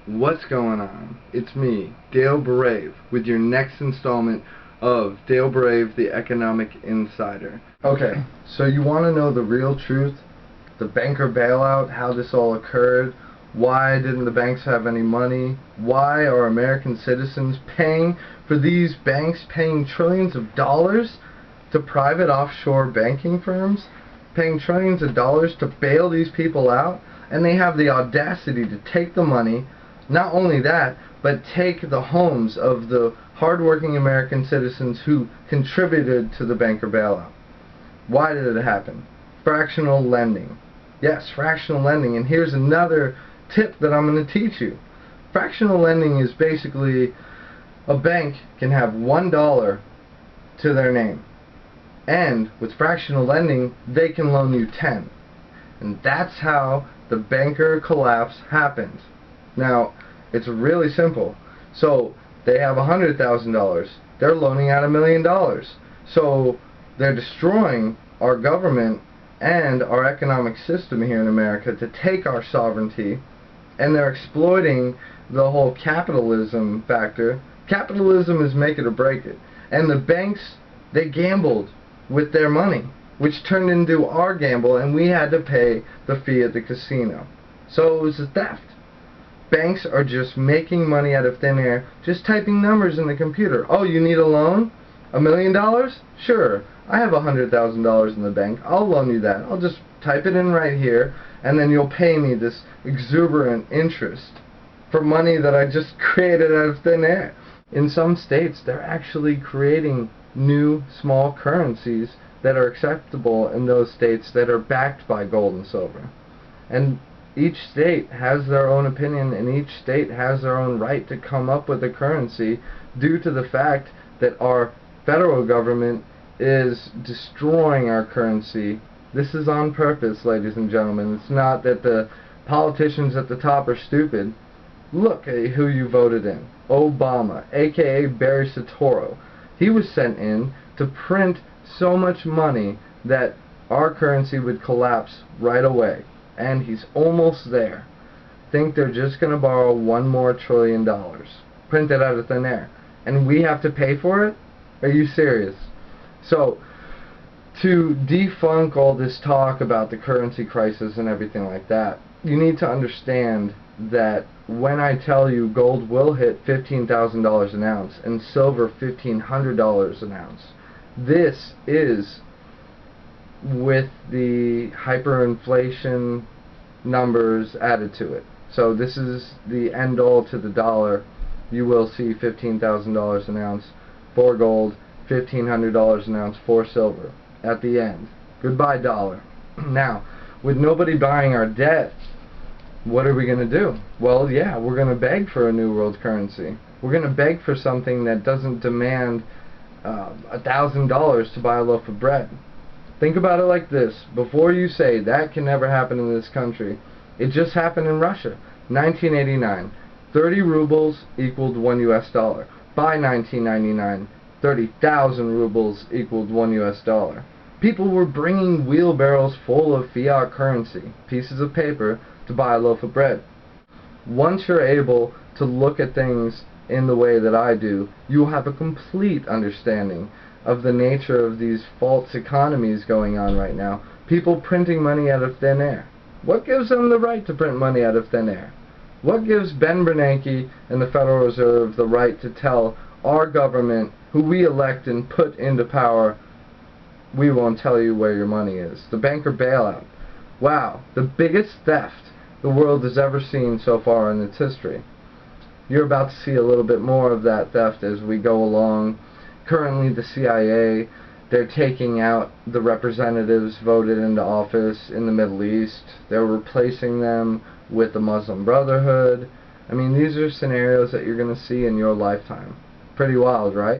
What's going on? It's me, Dale Brave, with your next installment of Dale Brave, the Economic Insider. Okay, so you want to know the real truth? The banker bailout, how this all occurred, why didn't the banks have any money, why are American citizens paying for these banks paying trillions of dollars to private offshore banking firms, paying trillions of dollars to bail these people out, and they have the audacity to take the money. Not only that, but take the homes of the hardworking American citizens who contributed to the banker bailout. Why did it happen? Fractional lending. Yes, fractional lending. And here's another tip that I'm going to teach you. Fractional lending is basically a bank can have $1 to their name. And with fractional lending, they can loan you 10. And that's how the banker collapse happened. Now, it's really simple. So, they have $100,000. They're loaning out $1 million. So, they're destroying our government and our economic system here in America to take our sovereignty, and they're exploiting the whole capitalism factor. Capitalism is make it or break it. And the banks, they gambled with their money, which turned into our gamble, and we had to pay the fee at the casino. So it was a theft. Banks are just making money out of thin air, just typing numbers in the computer. Oh, you need a loan? $1 million? Sure. I have $100,000 in the bank. I'll loan you that. I'll just type it in right here, and then you'll pay me this exuberant interest for money that I just created out of thin air. In some states, they're actually creating new small currencies that are acceptable in those states that are backed by gold and silver. And each state has their own opinion, and each state has their own right to come up with a currency due to the fact that our federal government is destroying our currency. This is on purpose, ladies and gentlemen. It's not that the politicians at the top are stupid. Look at who you voted in. Obama, aka Barry Soetoro. He was sent in to print so much money that our currency would collapse right away. And he's almost there. Think they're just going to borrow $1 more trillion, print it out of thin air, and we have to pay for it? Are you serious? So, to defunk all this talk about the currency crisis and everything like that, you need to understand that when I tell you gold will hit $15,000 an ounce and silver $1,500 an ounce, this is with the hyperinflation numbers added to it. So this is the end all to the dollar. You will see $15,000 an ounce for gold, $1,500 an ounce for silver at the end. Goodbye dollar. Now, with nobody buying our debt, what are we going to do? Well, yeah, we're going to beg for a new world currency. We're going to beg for something that doesn't demand $1,000 to buy a loaf of bread. Think about it like this. Before you say that can never happen in this country, it just happened in Russia. 1989, 30 rubles equaled $1. By 1999, 30,000 rubles equaled $1. People were bringing wheelbarrows full of fiat currency, pieces of paper, to buy a loaf of bread. Once you're able to look at things in the way that I do, you'll have a complete understanding of the nature of these false economies going on right now. People printing money out of thin air. What gives them the right to print money out of thin air? What gives Ben Bernanke and the Federal Reserve the right to tell our government, who we elect and put into power, we won't tell you where your money is? The banker bailout. Wow, the biggest theft the world has ever seen so far in its history. You're about to see a little bit more of that theft as we go along. Currently, the CIA, they're taking out the representatives voted into office in the Middle East. They're replacing them with the Muslim Brotherhood. I mean, these are scenarios that you're going to see in your lifetime. Pretty wild, right?